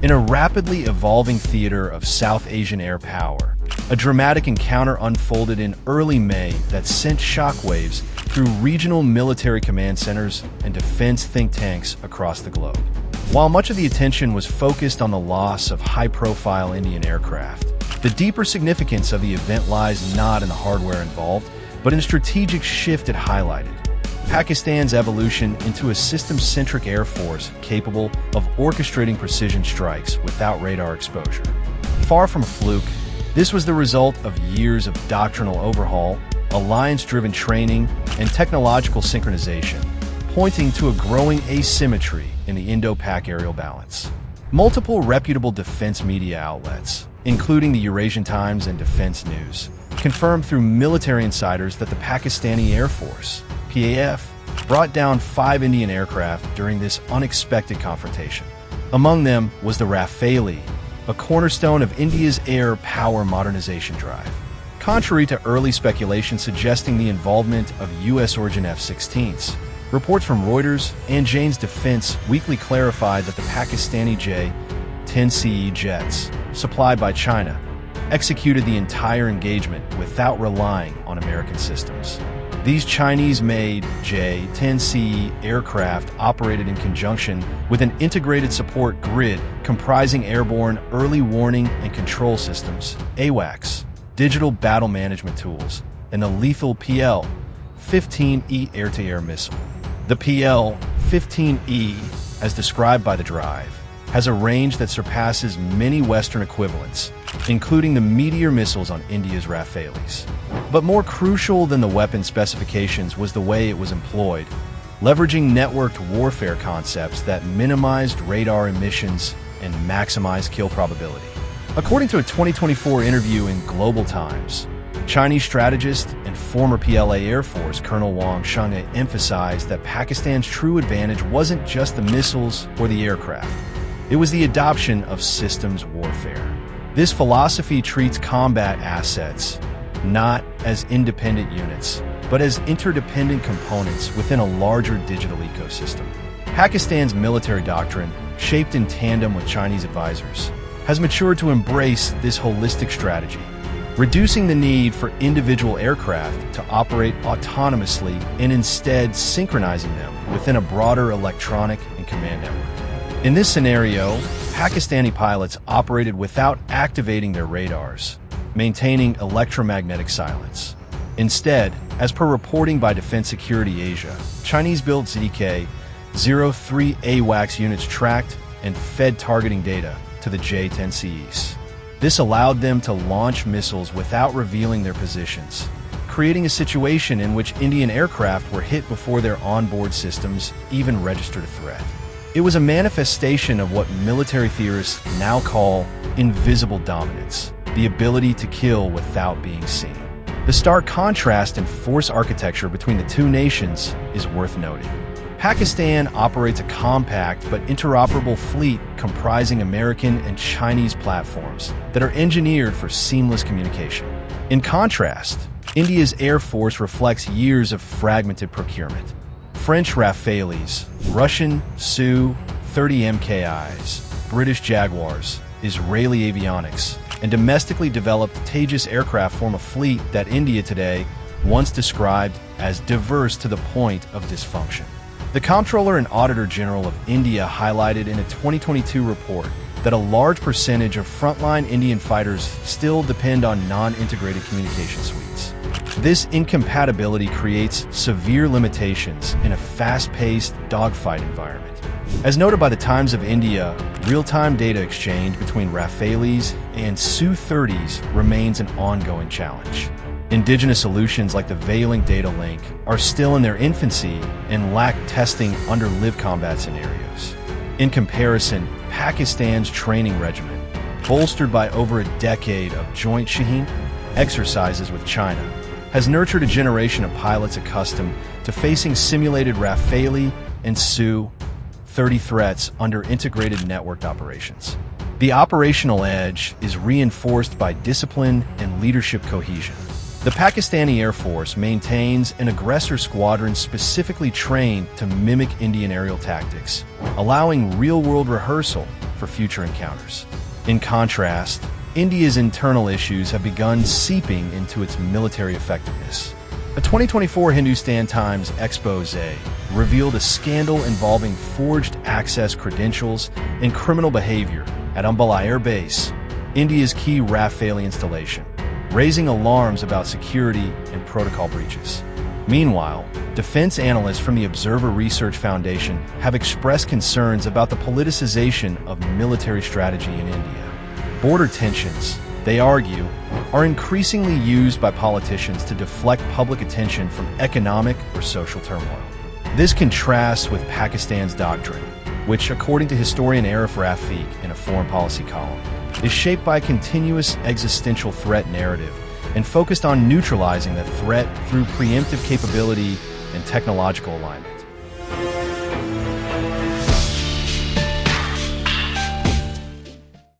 In a rapidly evolving theater of South Asian air power, a dramatic encounter unfolded in early May that sent shockwaves through regional military command centers and defense think tanks across the globe. While much of the attention was focused on the loss of high-profile Indian aircraft, the deeper significance of the event lies not in the hardware involved, but in a strategic shift it highlighted: Pakistan's evolution into a system-centric air force capable of orchestrating precision strikes without radar exposure. Far from a fluke, this was the result of years of doctrinal overhaul, alliance-driven training, and technological synchronization, pointing to a growing asymmetry in the Indo-Pak aerial balance. Multiple reputable defense media outlets, including the Eurasian Times and Defense News, confirmed through military insiders that the Pakistani Air Force, PAF, brought down 5 Indian aircraft during this unexpected confrontation. Among them was the Rafale, a cornerstone of India's air power modernization drive. Contrary to early speculation suggesting the involvement of U.S.-origin F-16s, reports from Reuters and Jane's Defense Weekly clarified that the Pakistani J-10CE jets, supplied by China, executed the entire engagement without relying on American systems. These Chinese-made J-10CE aircraft operated in conjunction with an integrated support grid comprising airborne early warning and control systems, AWACS, digital battle management tools, and the lethal PL-15E air-to-air missile. The PL-15E, as described by the drive, has a range that surpasses many Western equivalents, including the Meteor missiles on India's Rafales. But more crucial than the weapon specifications was the way it was employed, leveraging networked warfare concepts that minimized radar emissions and maximized kill probability. According to a 2024 interview in Global Times, Chinese strategist and former PLA Air Force Colonel Wang Shenghe emphasized that Pakistan's true advantage wasn't just the missiles or the aircraft. It was the adoption of systems warfare. This philosophy treats combat assets not as independent units, but as interdependent components within a larger digital ecosystem. Pakistan's military doctrine, shaped in tandem with Chinese advisors, has matured to embrace this holistic strategy, reducing the need for individual aircraft to operate autonomously and instead synchronizing them within a broader electronic and command network. In this scenario, Pakistani pilots operated without activating their radars, maintaining electromagnetic silence. Instead, as per reporting by Defense Security Asia, Chinese-built ZK-03 AWACS units tracked and fed targeting data to the J-10CEs. This allowed them to launch missiles without revealing their positions, creating a situation in which Indian aircraft were hit before their onboard systems even registered a threat. It was a manifestation of what military theorists now call invisible dominance, the ability to kill without being seen. The stark contrast in force architecture between the two nations is worth noting. Pakistan operates a compact but interoperable fleet comprising American and Chinese platforms that are engineered for seamless communication. In contrast, India's Air Force reflects years of fragmented procurement. French Rafales, Russian Su-30 MKIs, British Jaguars, Israeli avionics, and domestically developed Tejas aircraft form a fleet that India today once described as diverse to the point of dysfunction. The Comptroller and Auditor General of India highlighted in a 2022 report that a large percentage of frontline Indian fighters still depend on non-integrated communication suites. This incompatibility creates severe limitations in a fast-paced dogfight environment. As noted by the Times of India, real-time data exchange between Rafales and Su-30s remains an ongoing challenge. Indigenous solutions like the Veiling data link are still in their infancy and lack testing under live combat scenarios. In comparison, Pakistan's training regimen, bolstered by over a decade of joint Shaheen exercises with China, has nurtured a generation of pilots accustomed to facing simulated Rafale and Su-30 threats under integrated networked operations. The operational edge is reinforced by discipline and leadership cohesion. The Pakistani Air Force maintains an aggressor squadron specifically trained to mimic Indian aerial tactics, allowing real-world rehearsal for future encounters. In contrast, India's internal issues have begun seeping into its military effectiveness. A 2024 Hindustan Times expose revealed a scandal involving forged access credentials and criminal behavior at Ambala Air Base, India's key Rafale installation, raising alarms about security and protocol breaches. Meanwhile, defense analysts from the Observer Research Foundation have expressed concerns about the politicization of military strategy in India. Border tensions, they argue, are increasingly used by politicians to deflect public attention from economic or social turmoil. This contrasts with Pakistan's doctrine, which, according to historian Arif Rafiq in a foreign policy column, is shaped by a continuous existential threat narrative and focused on neutralizing that threat through preemptive capability and technological alignment.